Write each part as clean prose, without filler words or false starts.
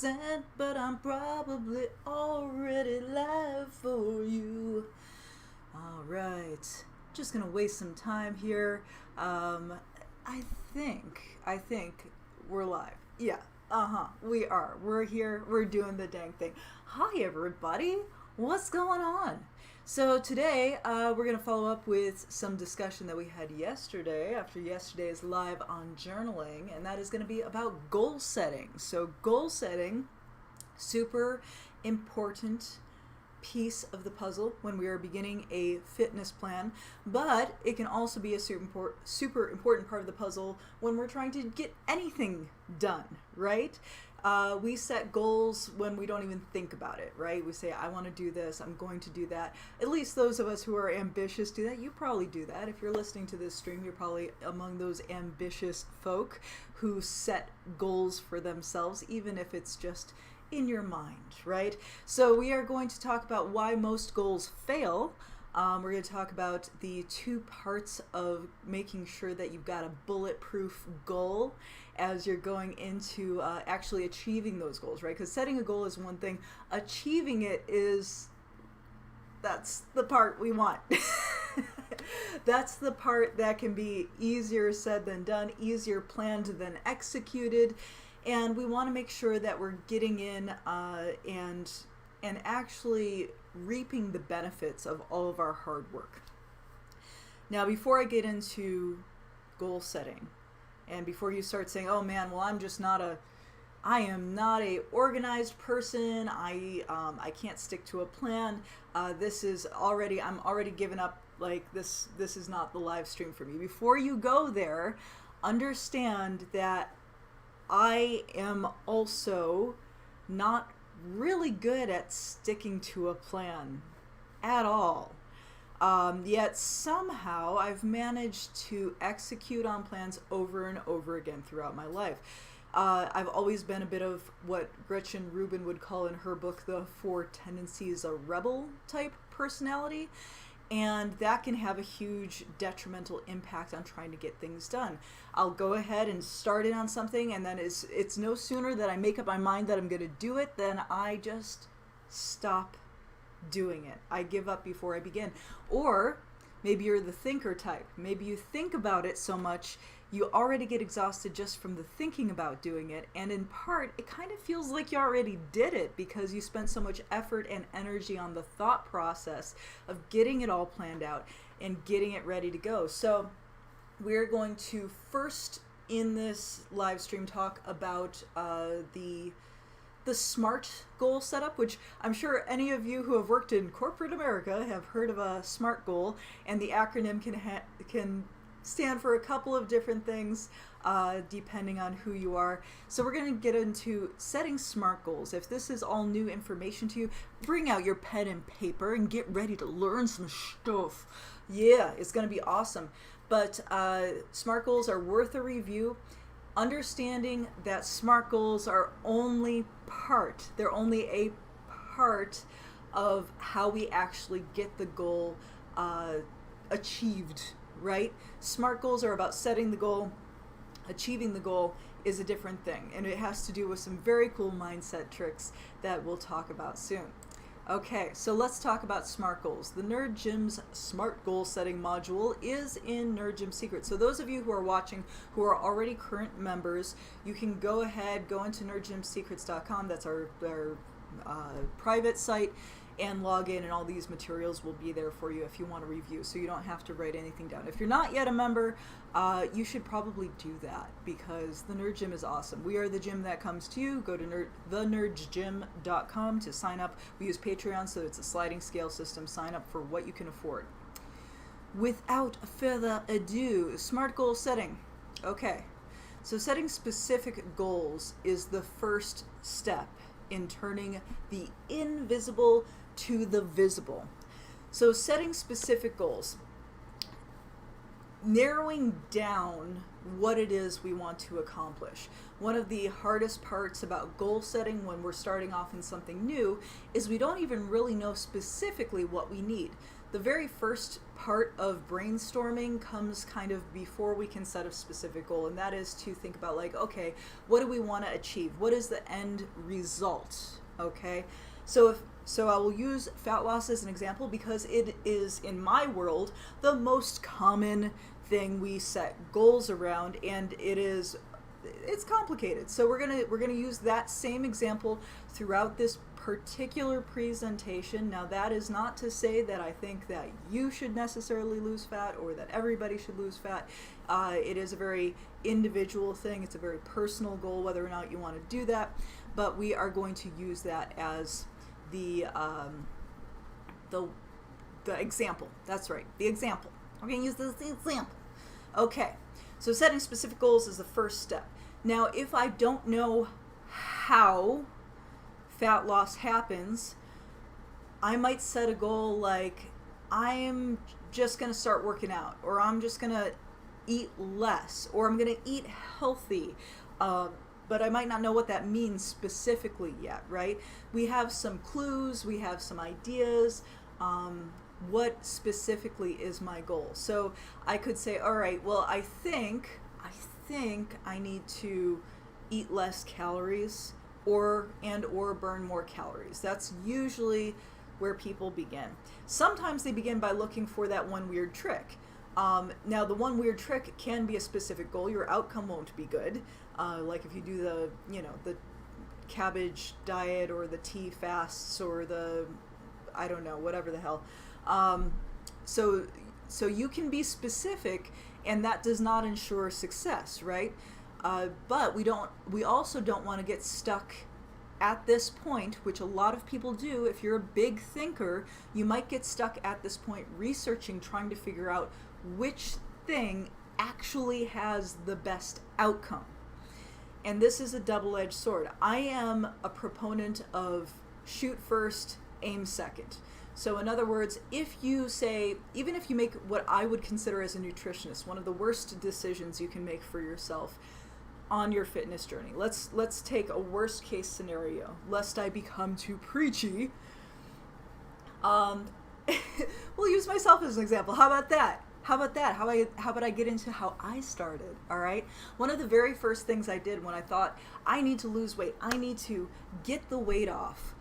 sent, but I'm probably already live for you. All right, just gonna waste some time here. I think we're live. Yeah, we are. We're here. We're doing the dang thing. Hi, everybody. What's going on? So today we're going to follow up with some discussion that we had yesterday after yesterday's live on journaling, and that is going to be about goal setting. So goal setting, super important piece of the puzzle when we are beginning a fitness plan, but it can also be a super important part of the puzzle when we're trying to get anything done, right? We set goals when we don't even think about it, right? We say, I want to do this, I'm going to do that. At least those of us who are ambitious do that. You probably do that. If you're listening to this stream, you're probably among those ambitious folk who set goals for themselves, even if it's just in your mind, right? So we are going to talk about why most goals fail. We're going to talk about the two parts of making sure that you've got a bulletproof goal as you're going into actually achieving those goals, right? Because setting a goal is one thing. Achieving it that's the part we want. That's the part that can be easier said than done, easier planned than executed. And we want to make sure that we're getting in and actually reaping the benefits of all of our hard work. Now, before I get into goal setting, and before you start saying, oh man, well, I am not a organized person, I can't stick to a plan, I'm already giving up, like this is not the live stream for me. Before you go there, understand that I am also not really good at sticking to a plan at all. Yet somehow I've managed to execute on plans over and over again throughout my life. I've always been a bit of what Gretchen Rubin would call in her book the 4 Tendencies a Rebel type personality. And that can have a huge detrimental impact on trying to get things done. I'll go ahead and start it on something, and then it's no sooner that I make up my mind that I'm going to do it, then I just stop doing it. I give up before I begin. Or maybe you're the thinker type. Maybe you think about it so much you already get exhausted just from the thinking about doing it, and in part it kind of feels like you already did it because you spent so much effort and energy on the thought process of getting it all planned out and getting it ready to go. So we're going to first in this live stream talk about the SMART goal setup, which I'm sure any of you who have worked in corporate America have heard of a SMART goal, and the acronym can stand for a couple of different things depending on who you are. So we're going to get into setting SMART goals. If this is all new information to you, bring out your pen and paper and get ready to learn some stuff. Yeah, it's going to be awesome. But SMART goals are worth a review. Understanding that SMART goals are only a part of how we actually get the goal achieved, right? SMART goals are about setting the goal. Achieving the goal is a different thing, and it has to do with some very cool mindset tricks that we'll talk about soon. Okay, so let's talk about SMART goals. The Nerd Gym's SMART goal setting module is in Nerd Gym Secrets. So those of you who are watching who are already current members, you can go into nerdgymsecrets.com. That's our private site, and log in, and all these materials will be there for you if you want to review, so you don't have to write anything down. If you're not yet a member, you should probably do that because the Nerd Gym is awesome. We are the gym that comes to you. Go to thenerdgym.com to sign up. We use Patreon, so it's a sliding scale system. Sign up for what you can afford. Without further ado, SMART goal setting. Okay, so setting specific goals is the first step in turning the invisible to the visible. So setting specific goals, narrowing down what it is we want to accomplish. One of the hardest parts about goal setting when we're starting off in something new is we don't even really know specifically what we need. The very first part of brainstorming comes kind of before we can set a specific goal, and that is to think about like, okay, what do we want to achieve? What is the end result? Okay, so I will use fat loss as an example because it is, in my world, the most common thing we set goals around, and it's complicated. So we're gonna use that same example throughout this particular presentation. Now, that is not to say that I think that you should necessarily lose fat or that everybody should lose fat. It is a very individual thing. It's a very personal goal whether or not you want to do that, but we are going to use that as the example. That's right, the example. We're going to use this as the example. Okay, so setting specific goals is the first step. Now, if I don't know how fat loss happens, I might set a goal like, I'm just going to start working out, or I'm just going to eat less, or I'm going to eat healthy. But I might not know what that means specifically yet, right? We have some clues, we have some ideas. What specifically is my goal? So I could say, all right, well, I think I need to eat less calories or burn more calories. That's usually where people begin. Sometimes they begin by looking for that one weird trick. Now, the one weird trick can be a specific goal. Your outcome won't be good. Like if you do the cabbage diet or the tea fasts or I don't know, whatever the hell. So you can be specific, and that does not ensure success, right? But we also don't want to get stuck at this point, which a lot of people do. If you're a big thinker, you might get stuck at this point researching, trying to figure out which thing actually has the best outcome. And this is a double-edged sword. I am a proponent of shoot first, aim second. So in other words, if you say, even if you make what I would consider as a nutritionist, one of the worst decisions you can make for yourself on your fitness journey. Let's take a worst case scenario, lest I become too preachy. We'll use myself as an example. How about that? How about I get into how I started, all right? One of the very first things I did when I thought, I need to lose weight, I need to get the weight off,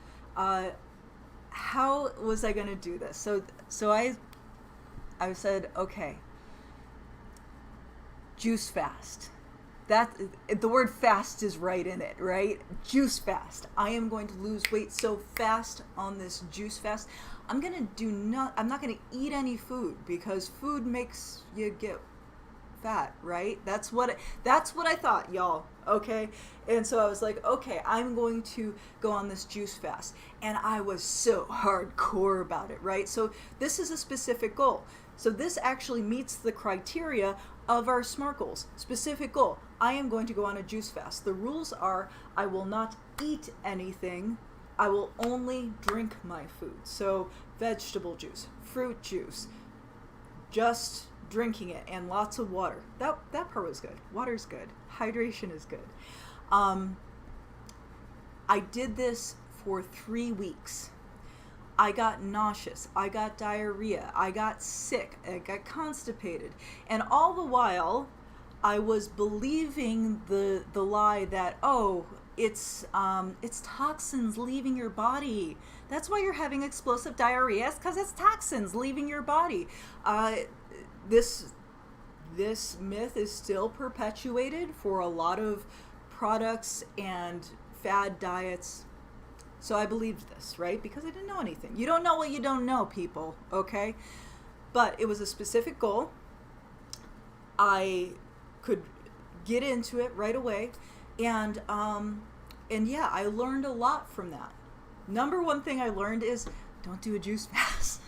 how was I going to do this? So I said, okay, juice fast. That the word fast is right in it, right? Juice fast. I am going to lose weight so fast on this juice fast. I'm not going to eat any food because food makes you get fat, right? That's what I thought, y'all. Okay? And so I was like, okay, I'm going to go on this juice fast. And I was so hardcore about it, right? So this is a specific goal. So this actually meets the criteria of our SMART goals. Specific goal, I am going to go on a juice fast. The rules are, I will not eat anything. I will only drink my food. So vegetable juice, fruit juice, just drinking it, and lots of water. That part was good. Water's good. Hydration is good. I did this for 3 weeks. I got nauseous, I got diarrhea, I got sick, I got constipated, and all the while I was believing the lie that, oh, it's toxins leaving your body. That's why you're having explosive diarrhea. It's because it's toxins leaving your body. This myth is still perpetuated for a lot of products and fad diets. So I believed this, right? Because I didn't know anything. You don't know what you don't know, people, okay? But it was a specific goal. I could get into it right away. And yeah, I learned a lot from that. Number one thing I learned is don't do a juice fast.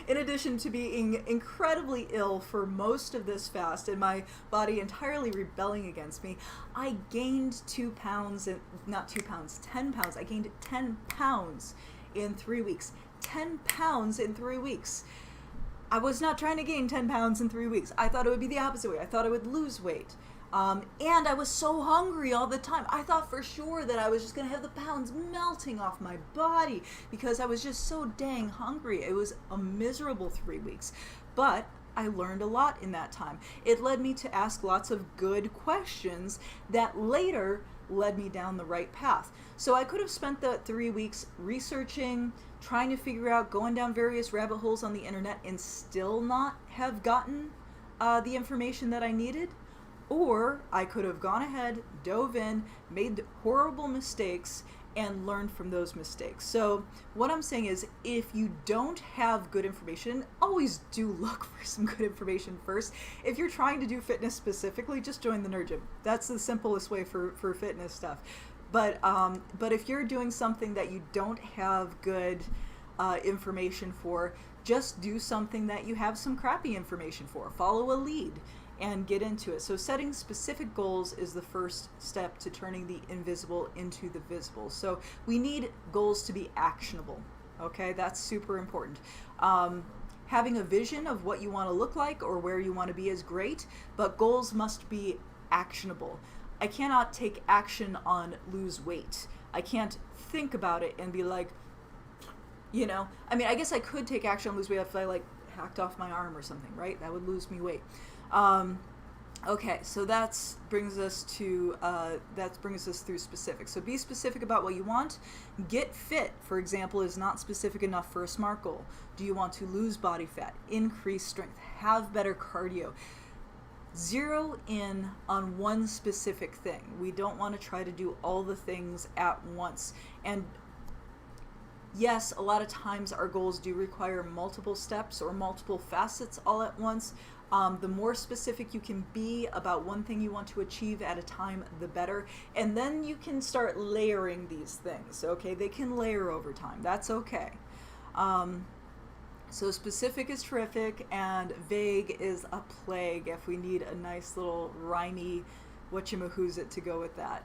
In addition to being incredibly ill for most of this fast and my body entirely rebelling against me, I gained 10 pounds. I gained 10 pounds in 3 weeks. 10 pounds in 3 weeks. I was not trying to gain 10 pounds in 3 weeks. I thought it would be the opposite way. I thought I would lose weight. And I was so hungry all the time. I thought for sure that I was just going to have the pounds melting off my body because I was just so dang hungry. It was a miserable 3 weeks. But I learned a lot in that time. It led me to ask lots of good questions that later led me down the right path. So I could have spent the 3 weeks researching, trying to figure out, going down various rabbit holes on the internet and still not have gotten the information that I needed. Or I could have gone ahead, dove in, made horrible mistakes, and learned from those mistakes. So what I'm saying is, if you don't have good information, always do look for some good information first. If you're trying to do fitness specifically, just join the Nerd Gym. That's the simplest way for fitness stuff. But if you're doing something that you don't have good information for, just do something that you have some crappy information for. Follow a lead and get into it. So setting specific goals is the first step to turning the invisible into the visible. So we need goals to be actionable. Okay, that's super important. Having a vision of what you want to look like or where you want to be is great, but goals must be actionable. I cannot take action on lose weight. I can't think about it and be like, I mean, I guess I could take action on lose weight if I like hacked off my arm or something, right? That would lose me weight. Okay, so that brings us through specifics. So be specific about what you want. Get fit, for example, is not specific enough for a SMART goal. Do you want to lose body fat, increase strength, have better cardio? Zero in on one specific thing. We don't want to try to do all the things at once. And yes, a lot of times our goals do require multiple steps or multiple facets all at once. The more specific you can be about one thing you want to achieve at a time, the better. And then you can start layering these things, okay? They can layer over time. That's okay. So specific is terrific, and vague is a plague if we need a nice little rhymey whatchamahoosit to go with that.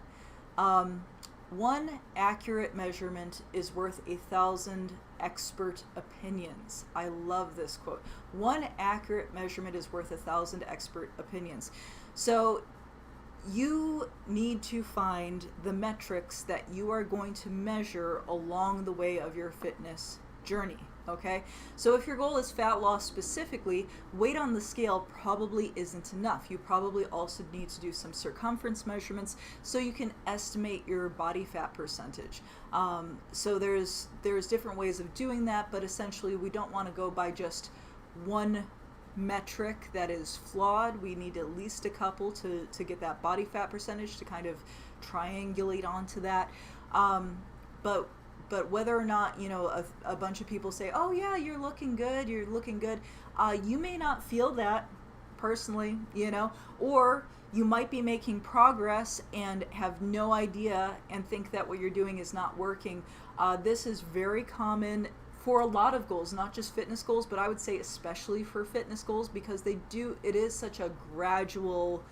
One accurate measurement is worth 1,000 expert opinions. I love this quote. One accurate measurement is worth 1,000 expert opinions. So you need to find the metrics that you are going to measure along the way of your fitness journey. Okay, so if your goal is fat loss specifically, weight on the scale probably isn't enough. You probably also need to do some circumference measurements so you can estimate your body fat percentage. So there's different ways of doing that, but essentially we don't want to go by just one metric that is flawed. We need at least a couple to get that body fat percentage to kind of triangulate onto that. But whether or not, a bunch of people say, oh yeah, you're looking good, you may not feel that personally, or you might be making progress and have no idea and think that what you're doing is not working. This is very common for a lot of goals, not just fitness goals, but I would say especially for fitness goals, because it is such a gradual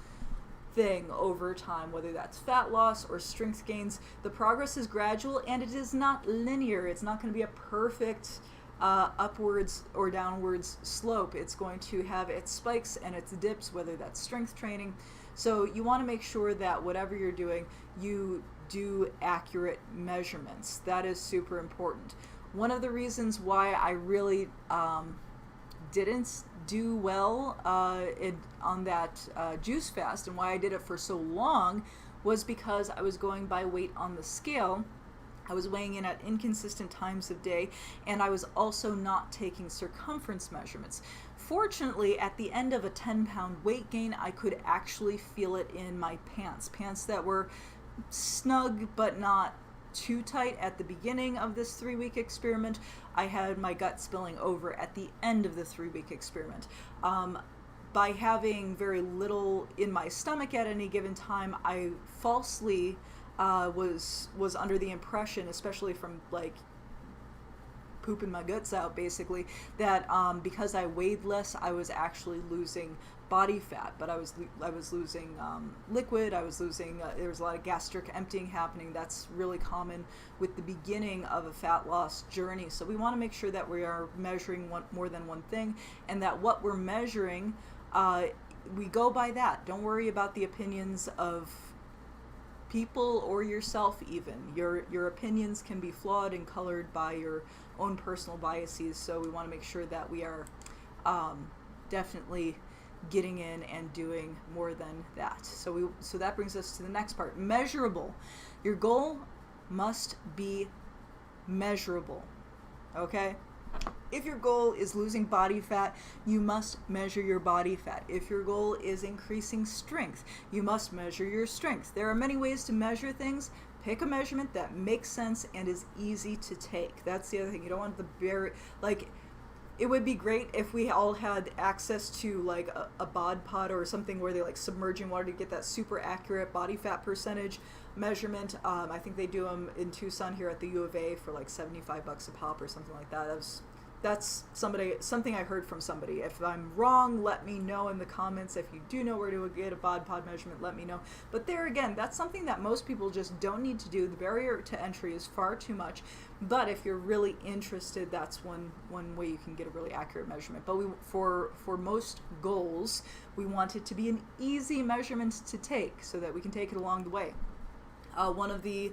thing over time, whether that's fat loss or strength gains. The progress is gradual and it is not linear. It's not going to be a perfect upwards or downwards slope. It's going to have its spikes and its dips, whether that's strength training. So you want to make sure that whatever you're doing, you do accurate measurements. That is super important. One of the reasons why I really didn't do well on that juice fast and why I did it for so long was because I was going by weight on the scale. I was weighing in at inconsistent times of day, and I was also not taking circumference measurements. Fortunately, at the end of a 10-pound weight gain, I could actually feel it in my pants that were snug but not too tight at the beginning of this 3-week experiment. I had my gut spilling over at the end of the 3-week experiment. By having very little in my stomach at any given time, I falsely was under the impression, especially from like pooping my guts out, basically, that because I weighed less, I was actually losing body fat, but I was losing liquid. I was losing. There was a lot of gastric emptying happening. That's really common with the beginning of a fat loss journey. So we want to make sure that we are measuring more than one thing, and that what we're measuring, we go by that. Don't worry about the opinions of people or yourself. Even your opinions can be flawed and colored by your own personal biases. So we want to make sure that we are definitely getting in and doing more than that. So that brings us to the next part. Measurable. Your goal must be measurable. Okay? If your goal is losing body fat, you must measure your body fat. If your goal is increasing strength, you must measure your strength. There are many ways to measure things. Pick a measurement that makes sense and is easy to take. That's the other thing. You don't want it would be great if we all had access to like a bod pod or something where they like submerge in water to get that super accurate body fat percentage measurement. I think they do them in Tucson here at the U of A for like $75 a pop or something like that. That's something I heard from somebody. If I'm wrong, let me know in the comments. If you do know where to get a bod pod measurement, let me know. But there again, that's something that most people just don't need to do. The barrier to entry is far too much. But if you're really interested, that's one way you can get a really accurate measurement. But for most goals, we want it to be an easy measurement to take so that we can take it along the way. One of the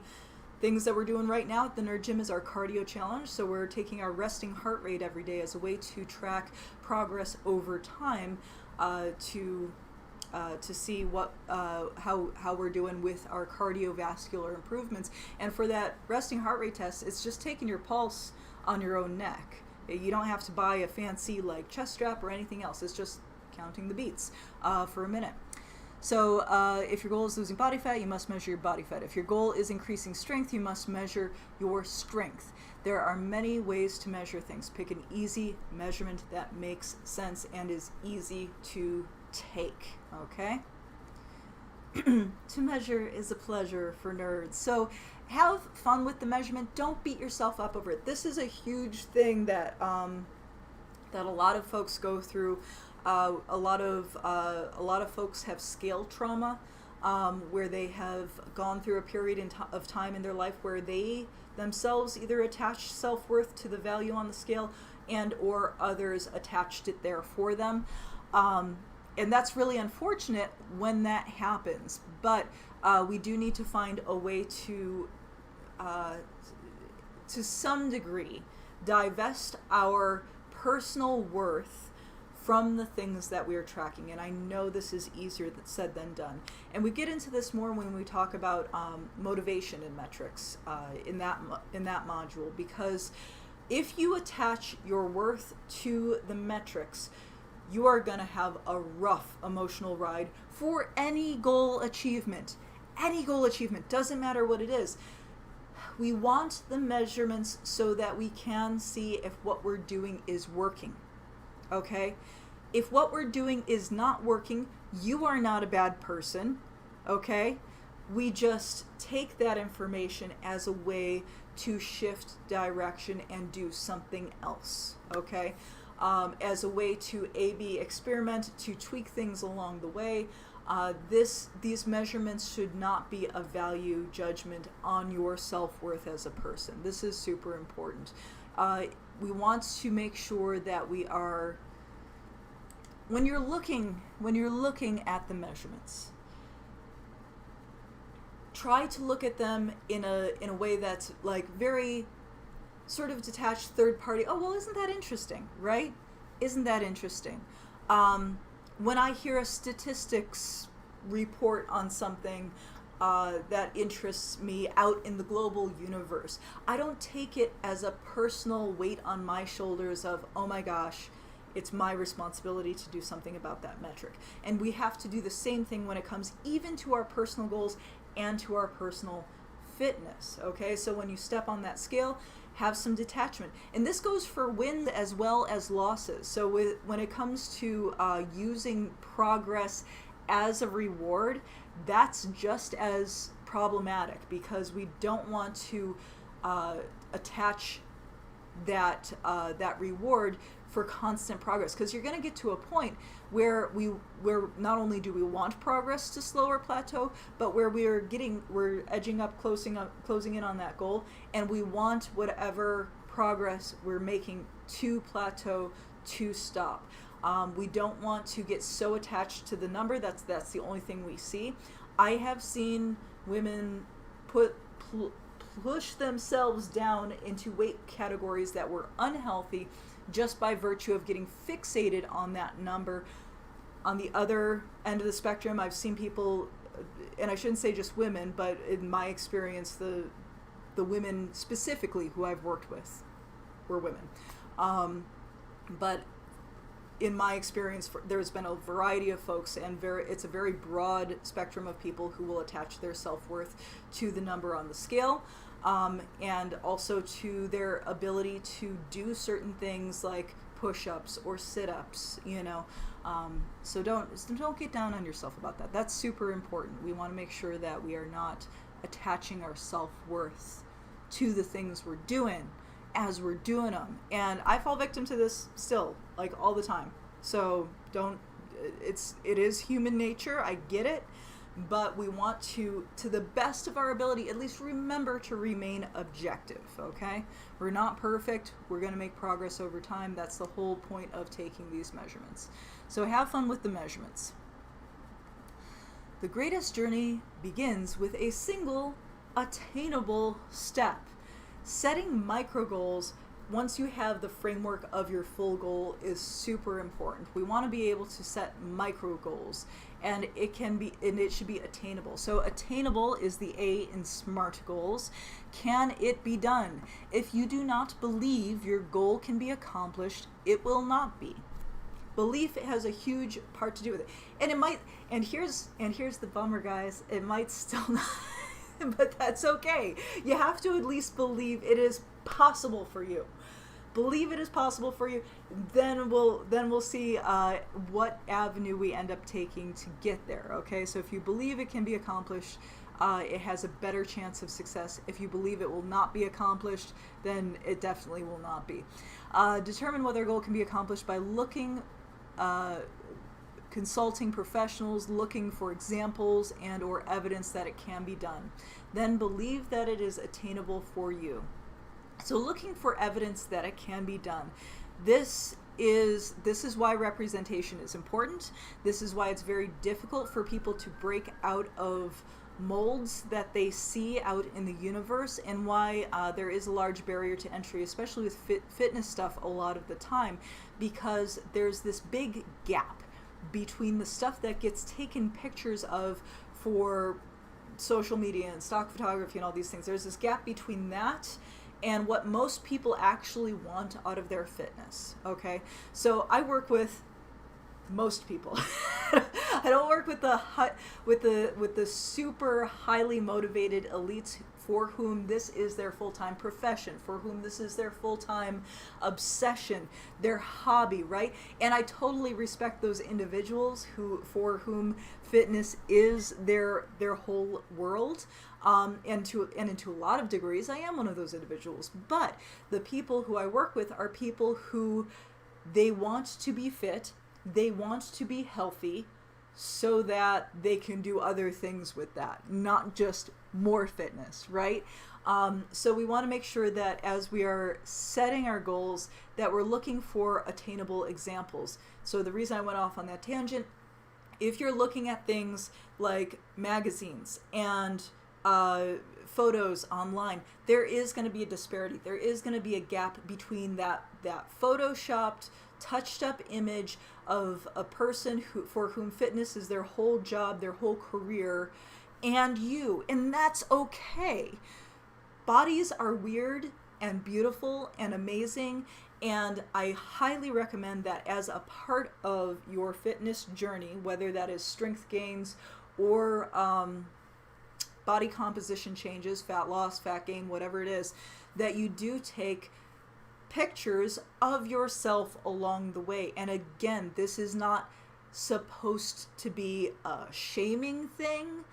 things that we're doing right now at the Nerd Gym is our cardio challenge. So we're taking our resting heart rate every day as a way to track progress over time, to see how we're doing with our cardiovascular improvements. And for that resting heart rate test, it's just taking your pulse on your own neck. You don't have to buy a fancy like chest strap or anything else. It's just counting the beats for a minute. So if your goal is losing body fat, you must measure your body fat. If your goal is increasing strength, you must measure your strength. There are many ways to measure things. Pick an easy measurement that makes sense and is easy to take, okay? To measure is a pleasure for nerds. So have fun with the measurement. Don't beat yourself up over it. This is a huge thing that a lot of folks go through. A lot of folks have scale trauma, where they have gone through a period of time in their life where they themselves either attached self-worth to the value on the scale and or others attached it there for them. And that's really unfortunate when that happens. But we do need to find a way to some degree, divest our personal worth from the things that we are tracking. And I know this is easier said than done. And we get into this more when we talk about motivation and metrics in that module, because if you attach your worth to the metrics, you are going to have a rough emotional ride for any goal achievement. Any goal achievement, doesn't matter what it is. We want the measurements so that we can see if what we're doing is working. Okay? If what we're doing is not working, you are not a bad person. Okay? We just take that information as a way to shift direction and do something else. Okay? As a way to A/B experiment, to tweak things along the way. These measurements should not be a value judgment on your self-worth as a person. This is super important. We want to make sure that we are, when you're looking at the measurements, try to look at them in a way that's like very sort of detached, third party. Oh, well, isn't that interesting, right? Isn't that interesting? When I hear a statistics report on something that interests me out in the global universe, I don't take it as a personal weight on my shoulders of, oh my gosh, it's my responsibility to do something about that metric. And we have to do the same thing when it comes even to our personal goals and to our personal fitness, okay? So when you step on that scale, have some detachment. And this goes for wins as well as losses. So when it comes to using progress as a reward, that's just as problematic, because we don't want to attach that reward for constant progress, because you're going to get to a point where where not only do we want progress to slow or plateau, but where we're edging up, closing in on that goal, and we want whatever progress we're making to plateau, to stop. We don't want to get so attached to the number. That's the only thing we see. I have seen women push themselves down into weight categories that were unhealthy just by virtue of getting fixated on that number. On the other end of the spectrum, I've seen people, and I shouldn't say just women, but in my experience, the women specifically who I've worked with were women. But in my experience, there's been a variety of folks, and it's a very broad spectrum of people who will attach their self-worth to the number on the scale, and also to their ability to do certain things like push-ups or sit-ups, so don't get down on yourself about that. That's super important. We want to make sure that we are not attaching our self-worth to the things we're doing as we're doing them. And I fall victim to this still, like, all the time. So it is human nature, I get it, but we want to the best of our ability, at least remember to remain objective, okay? We're not perfect. We're going to make progress over time. That's the whole point of taking these measurements. So have fun with the measurements. The greatest journey begins with a single attainable step. Setting micro goals once you have the framework of your full goal is super important. We want to be able to set micro goals, and it should be attainable. So attainable is the A in SMART goals. Can it be done? If you do not believe your goal can be accomplished, it will not be. Belief has a huge part to do with it. And it might, and here's the bummer, guys, it might still not, but that's okay. You have to at least believe it is possible for you. Believe it is possible for you, then we'll see what avenue we end up taking to get there, okay? So if you believe it can be accomplished, it has a better chance of success. If you believe it will not be accomplished, then it definitely will not be. Determine whether a goal can be accomplished by consulting professionals, looking for examples and or evidence that it can be done. Then believe that it is attainable for you. So looking for evidence that it can be done. This is why representation is important. This is why it's very difficult for people to break out of molds that they see out in the universe, and why there is a large barrier to entry, especially with fitness stuff a lot of the time, because there's this big gap between the stuff that gets taken pictures of for social media and stock photography and all these things. There's this gap between that and what most people actually want out of their fitness, okay? So I work with most people. I don't work with the super highly motivated elites for whom this is their full-time profession, for whom this is their full-time obsession, their hobby, right? And I totally respect those individuals for whom fitness is their whole world. And to a lot of degrees, I am one of those individuals. But the people who I work with are people who they want to be fit, they want to be healthy, so that they can do other things with that, not just more fitness, right? So we want to make sure that as we are setting our goals, that we're looking for attainable examples. So the reason I went off on that tangent, if you're looking at things like magazines and photos online, there is going to be a disparity. There is going to be a gap between that photoshopped, touched up image of a person for whom fitness is their whole job, their whole career, and you. And that's okay. Bodies are weird and beautiful and amazing, and I highly recommend that as a part of your fitness journey, whether that is strength gains or body composition changes, fat loss, fat gain, whatever it is, that you do take pictures of yourself along the way. And again, this is not supposed to be a shaming thing.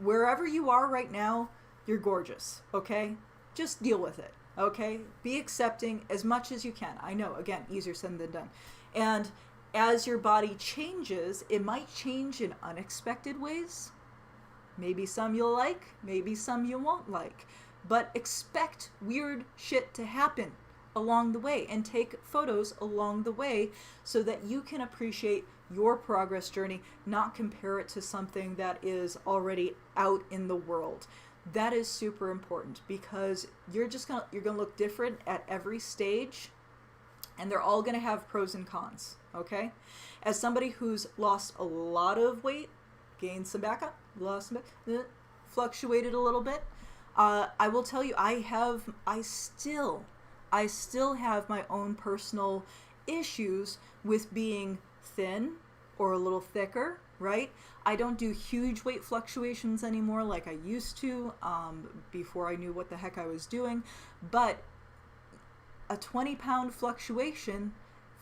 Wherever you are right now, you're gorgeous, okay? Just deal with it, Okay? Be accepting as much as you can. I know, again, easier said than done. And as your body changes, it might change in unexpected ways. Maybe some you'll like, maybe some you won't like. But expect weird shit to happen along the way and take photos along the way so that you can appreciate your progress journey, not compare it to something that is already out in the world. That is super important because you're gonna look different at every stage, and they're all gonna have pros and cons. Okay, as somebody who's lost a lot of weight, gained some back up, lost some back, fluctuated a little bit, I will tell you, I still have my own personal issues with being thin or a little thicker, right? I don't do huge weight fluctuations anymore like I used to before I knew what the heck I was doing. But a 20-pound fluctuation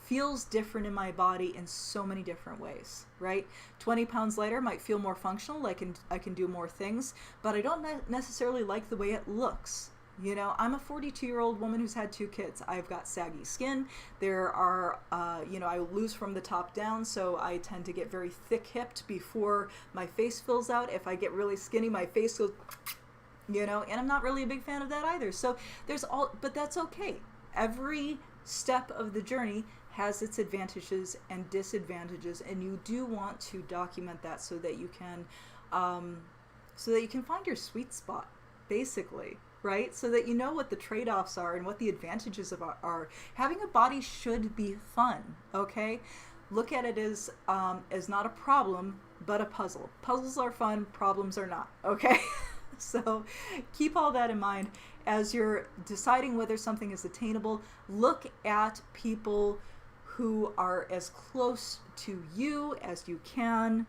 feels different in my body in so many different ways, right? 20 pounds lighter might feel more functional, I can do more things, but I don't necessarily like the way it looks. You know, I'm a 42-year-old woman who's had 2 kids. I've got saggy skin. There are, I lose from the top down, so I tend to get very thick-hipped before my face fills out. If I get really skinny, my face goes, and I'm not really a big fan of that either. So but that's okay. Every step of the journey has its advantages and disadvantages, and you do want to document that so that you can find your sweet spot, basically. Right? So that you know what the trade-offs are and what the advantages are. Having a body should be fun, okay? Look at it as not a problem, but a puzzle. Puzzles are fun, problems are not, okay? So keep all that in mind as you're deciding whether something is attainable. Look at people who are as close to you as you can.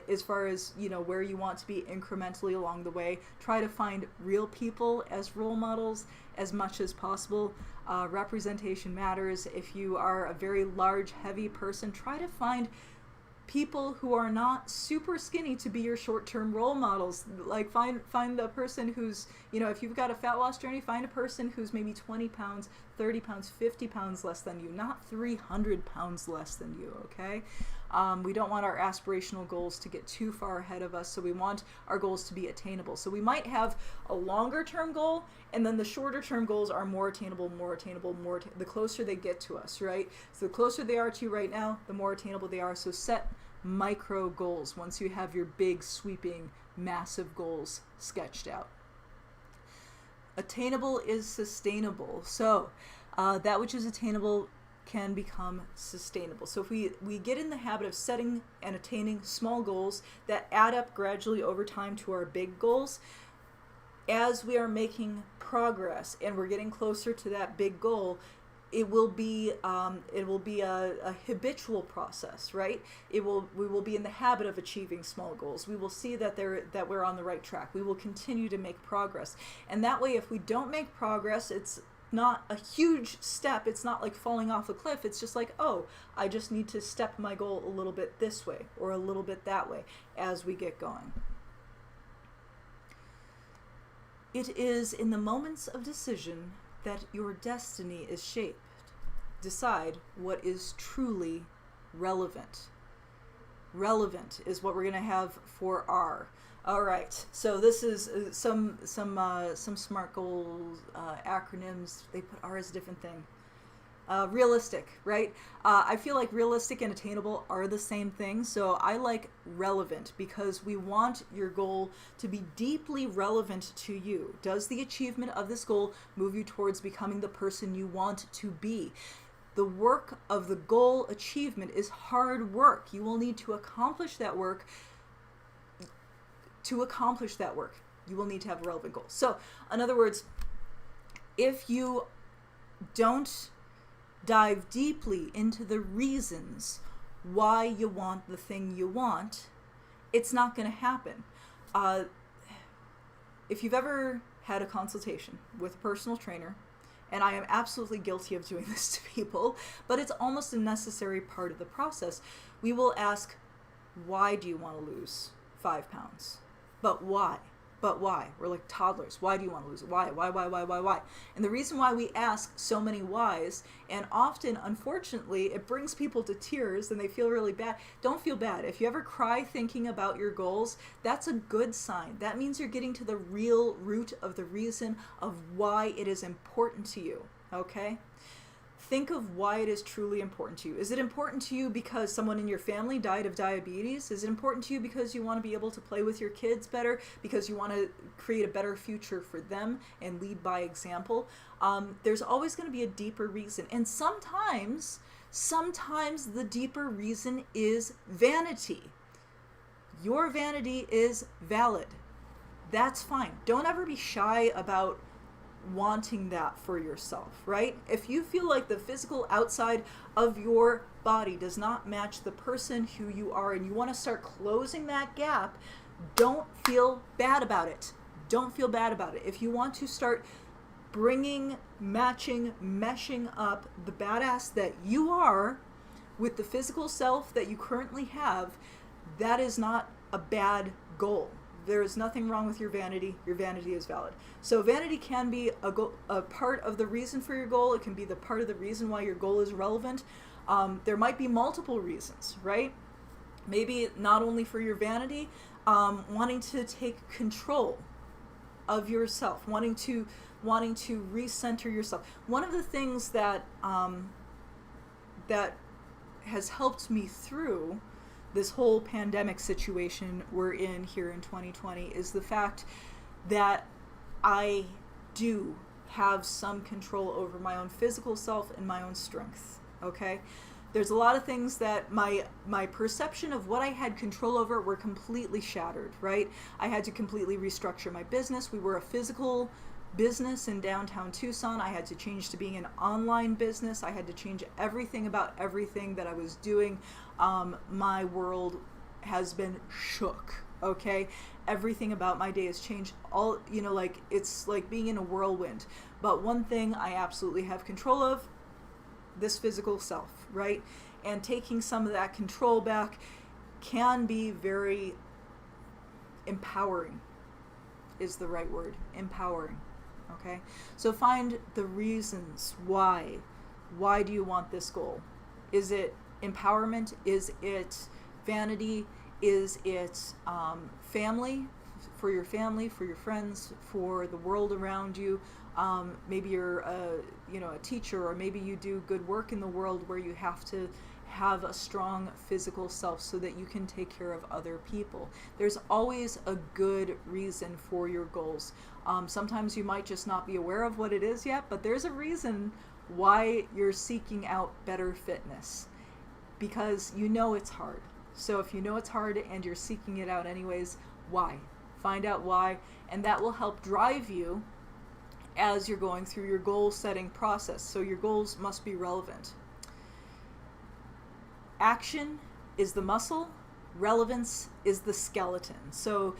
As far as, where you want to be incrementally along the way. Try to find real people as role models as much as possible. Representation matters. If you are a very large, heavy person, try to find people who are not super skinny to be your short-term role models. Like find the person who's, if you've got a fat loss journey, find a person who's maybe 20 pounds, 30 pounds, 50 pounds less than you, not 300 pounds less than you, okay? We don't want our aspirational goals to get too far ahead of us, so we want our goals to be attainable. So we might have a longer-term goal, and then the shorter-term goals are more attainable, the closer they get to us, right? So the closer they are to you right now, the more attainable they are. So set micro goals once you have your big, sweeping, massive goals sketched out. Attainable is sustainable. So that which is attainable can become sustainable. So if we get in the habit of setting and attaining small goals that add up gradually over time to our big goals, as we are making progress and we're getting closer to that big goal, it will be a habitual process, right? We will be in the habit of achieving small goals. We will see that we're on the right track. We will continue to make progress, and that way, if we don't make progress, it's not a huge step. It's not like falling off a cliff. It's just like, oh, I just need to step my goal a little bit this way or a little bit that way as we get going. It is in the moments of decision that your destiny is shaped. Decide what is truly relevant. Relevant is what we're going to have for R. All right, so this is some SMART goals, acronyms. They put R as a different thing. Realistic, right? I feel like realistic and attainable are the same thing, so I like relevant because we want your goal to be deeply relevant to you. Does the achievement of this goal move you towards becoming the person you want to be? The work of the goal achievement is hard work. You will need to accomplish that work. To accomplish that work, you will need to have a relevant goal. So, in other words, if you don't dive deeply into the reasons why you want the thing you want, it's not going to happen. If you've ever had a consultation with a personal trainer, and I am absolutely guilty of doing this to people, but it's almost a necessary part of the process, we will ask, why do you want to lose 5 pounds? But why? but why? We're like toddlers. Why do you want to lose it? Why? Why? And the reason why we ask so many whys, and often, unfortunately, it brings people to tears and they feel really bad. Don't feel bad. If you ever cry thinking about your goals, that's a good sign. That means you're getting to the real root of the reason of why it is important to you, okay? Think of why it is truly important to you. Is it important to you because someone in your family died of diabetes? Is it important to you because you want to be able to play with your kids better? Because you want to create a better future for them and lead by example? There's always going to be a deeper reason. And sometimes the deeper reason is vanity. Your vanity is valid. That's fine. Don't ever be shy about wanting that for yourself, right? If you feel like the physical outside of your body does not match the person who you are and you want to start closing that gap, don't feel bad about it. Don't feel bad about it. If you want to start bringing, matching, meshing up the badass that you are with the physical self that you currently have, that is not a bad goal. There is nothing wrong with your vanity. Your vanity is valid. So vanity can be a part of the reason for your goal. It can be the part of the reason why your goal is relevant. There might be multiple reasons, right? Maybe not only for your vanity, wanting to take control of yourself, wanting to recenter yourself. One of the things that that has helped me through this whole pandemic situation we're in here in 2020 is the fact that I do have some control over my own physical self and my own strength, okay? There's a lot of things that my perception of what I had control over were completely shattered, right? I had to completely restructure my business. We were a physical business in downtown Tucson. I had to change to being an online business. I had to change everything about everything that I was doing. My world has been shook, okay? Everything about my day has changed. All, like it's like being in a whirlwind. But one thing I absolutely have control of, this physical self, right? And taking some of that control back can be very empowering, is the right word, empowering. Okay, so find the reasons why. Why do you want this goal? Is it empowerment? Is it vanity? Is it family? For your family, for your friends, for the world around you? Maybe you're a teacher, or maybe you do good work in the world where you have to have a strong physical self so that you can take care of other people. There's always a good reason for your goals. Sometimes you might just not be aware of what it is yet, but there's a reason why you're seeking out better fitness, because it's hard. So if you know it's hard and you're seeking it out anyways, why? Find out why, and that will help drive you as you're going through your goal setting process. So your goals must be relevant. Action is the muscle, relevance is the skeleton. So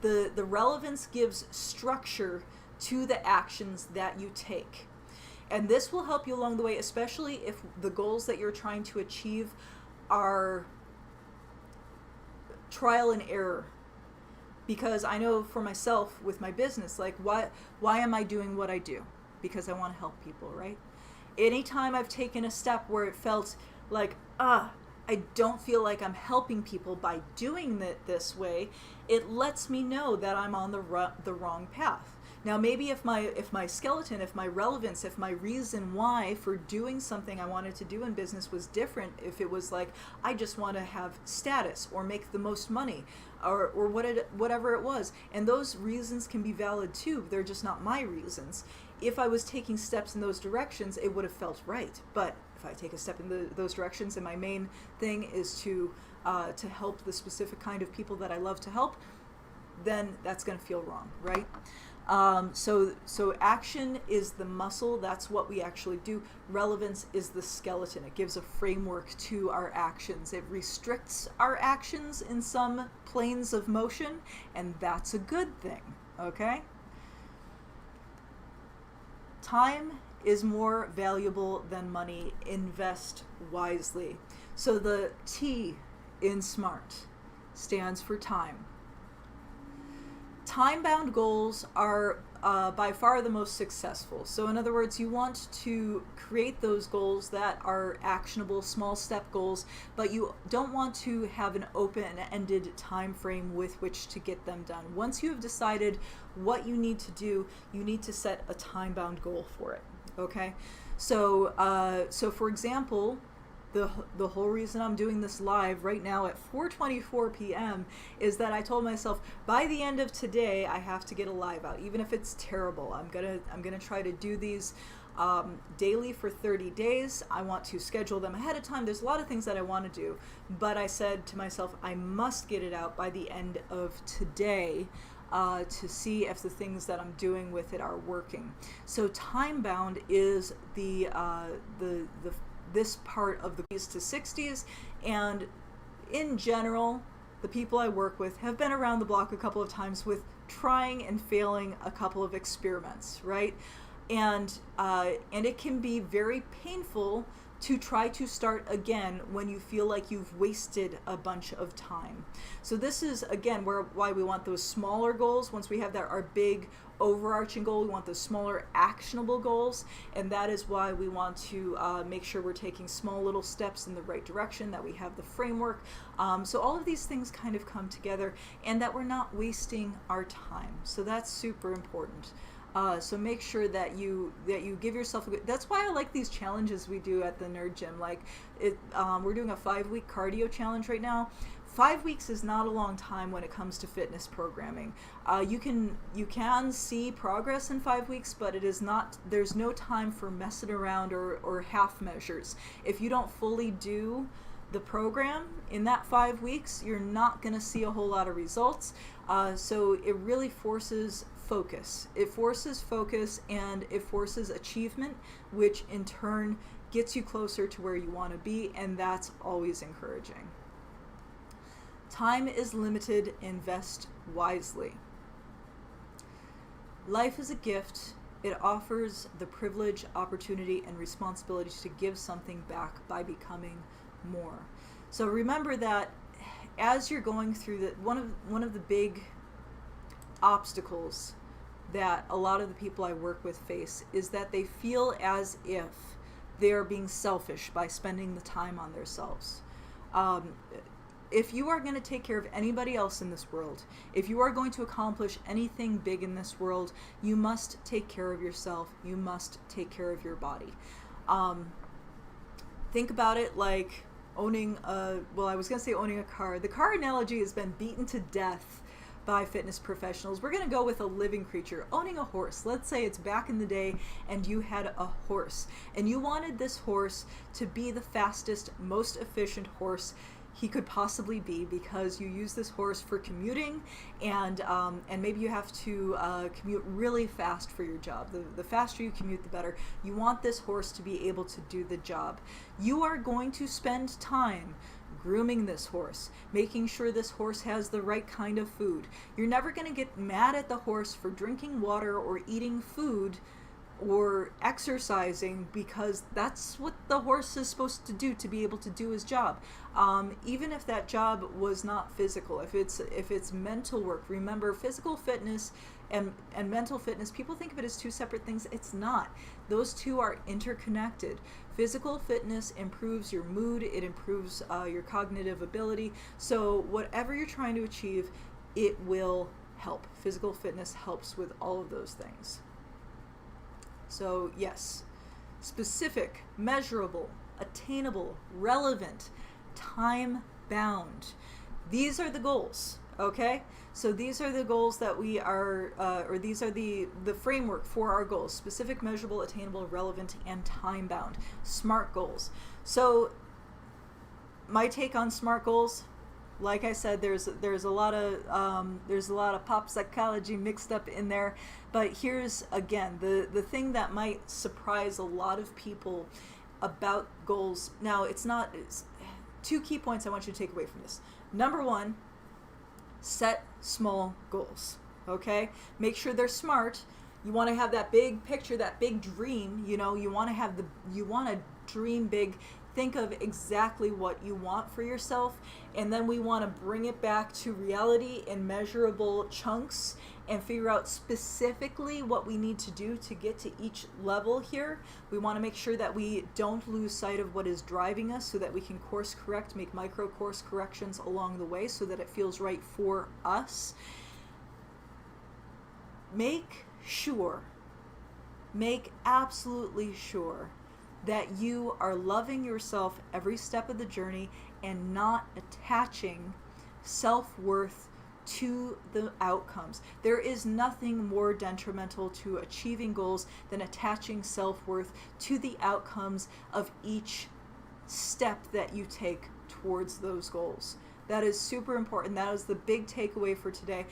the relevance gives structure to the actions that you take. And this will help you along the way, especially if the goals that you're trying to achieve are trial and error. Because I know for myself with my business, like why am I doing what I do? Because I want to help people, right? Anytime I've taken a step where it felt like, I don't feel like I'm helping people by doing it this way, it lets me know that I'm on the wrong path. Now, maybe if my skeleton, if my relevance, if my reason why for doing something I wanted to do in business was different, if it was like, I just want to have status or make the most money or whatever it was, and those reasons can be valid too, they're just not my reasons. If I was taking steps in those directions, it would have felt right. But if I take a step in those directions and my main thing is to help the specific kind of people that I love to help, then that's going to feel wrong, right? So action is the muscle. That's what we actually do. Relevance is the skeleton. It gives a framework to our actions. It restricts our actions in some planes of motion, and that's a good thing, okay? Time is more valuable than money. Invest wisely. So the T in SMART stands for time. time-bound goals are by far the most successful. So in other words, you want to create those goals that are actionable, small step goals, but you don't want to have an open-ended time frame with which to get them done. Once you have decided what you need to do, you need to set a time-bound goal for it. Okay? So for example, the whole reason I'm doing this live right now at 4:24 p.m. is that I told myself by the end of today I have to get a live out, even if it's terrible. I'm gonna try to do these daily for 30 days. I want to schedule them ahead of time. There's a lot of things that I want to do, but I said to myself I must get it out by the end of today. To see if the things that I'm doing with it are working. So time bound is this part of the 50s to 60s, and in general, the people I work with have been around the block a couple of times with trying and failing a couple of experiments, right? And it can be very painful to try to start again when you feel like you've wasted a bunch of time. So this is, again, why we want those smaller goals. Once we have our big overarching goal, we want those smaller actionable goals, and that is why we want to make sure we're taking small little steps in the right direction, that we have the framework. So all of these things kind of come together, and that we're not wasting our time. So that's super important. So make sure that you give yourself a good. That's why I like these challenges we do at the Nerd Gym. Like we're doing a 5-week cardio challenge right now. 5 weeks is not a long time when it comes to fitness programming. You can see progress in 5 weeks, but it is not. There's no time for messing around or half measures. If you don't fully do the program in that 5 weeks, you're not going to see a whole lot of results. So it really forces focus. It forces focus, and it forces achievement, which in turn gets you closer to where you want to be, and that's always encouraging. Time is limited. Invest wisely. Life is a gift. It offers the privilege, opportunity, and responsibility to give something back by becoming more. So remember that as you're going through one of the big obstacles that a lot of the people I work with face is that they feel as if they are being selfish by spending the time on themselves. If you are going to take care of anybody else in this world, if you are going to accomplish anything big in this world, you must take care of yourself. You must take care of your body. Think about it like owning I was going to say owning a car. The car analogy has been beaten to death by fitness professionals. We're going to go with a living creature. Owning a horse. Let's say it's back in the day and you had a horse and you wanted this horse to be the fastest, most efficient horse he could possibly be, because you use this horse for commuting, and maybe you have to commute really fast for your job. The faster you commute, the better. You want this horse to be able to do the job. You are going to spend time grooming this horse, making sure this horse has the right kind of food. You're never going to get mad at the horse for drinking water or eating food or exercising, because that's what the horse is supposed to do to be able to do his job. Even if that job was not physical, if it's mental work. Remember, physical fitness and mental fitness, people think of it as two separate things. It's not. Those two are interconnected. Physical fitness improves your mood, it improves your cognitive ability. So whatever you're trying to achieve, it will help. Physical fitness helps with all of those things. So yes, specific, measurable, attainable, relevant, time-bound. These are the goals, okay? So these are the goals that we are, or these are the framework for our goals: specific, measurable, attainable, relevant, and time-bound. SMART goals. So my take on SMART goals, like I said, there's a lot of pop psychology mixed up in there, but here's again the thing that might surprise a lot of people about goals. Now, it's two key points I want you to take away from this. Number one, set small goals. Okay, make sure they're SMART. You want to have that big picture, that big dream. You want to dream big. Think of exactly what you want for yourself, and then we want to bring it back to reality in measurable chunks and figure out specifically what we need to do to get to each level here. We want to make sure that we don't lose sight of what is driving us so that we can course correct, make micro course corrections along the way so that it feels right for us. Make absolutely sure that you are loving yourself every step of the journey and not attaching self-worth to the outcomes. There is nothing more detrimental to achieving goals than attaching self-worth to the outcomes of each step that you take towards those goals. That is super important. That is the big takeaway for today.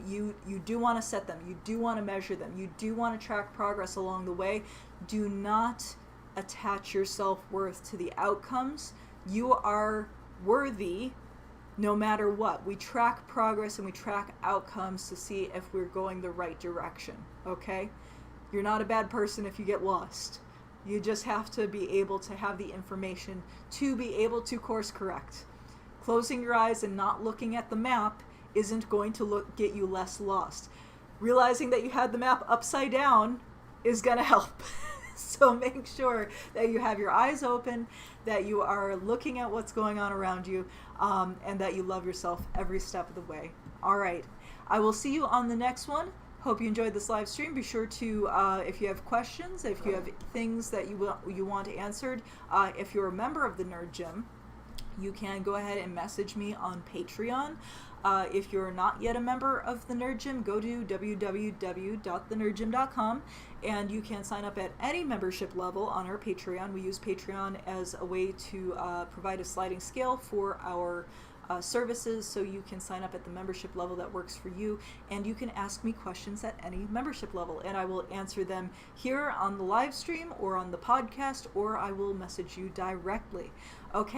You do want to set them. You do want to measure them. You do want to track progress along the way. Do not attach your self-worth to the outcomes. You are worthy no matter what. We track progress and we track outcomes to see if we're going the right direction, okay? You're not a bad person if you get lost. You just have to be able to have the information to be able to course correct. Closing your eyes and not looking at the map isn't going to get you less lost. Realizing that you had the map upside down is going to help. So make sure that you have your eyes open, that you are looking at what's going on around you, and that you love yourself every step of the way. All right. I will see you on the next one. Hope you enjoyed this live stream. Be sure to, if you have questions, if you have things that you want answered, if you're a member of the Nerd Gym, you can go ahead and message me on Patreon. If you're not yet a member of the Nerd Gym, go to www.thenerdgym.com and you can sign up at any membership level on our Patreon. We use Patreon as a way to provide a sliding scale for our services, so you can sign up at the membership level that works for you, and you can ask me questions at any membership level, and I will answer them here on the live stream or on the podcast, or I will message you directly. Okay.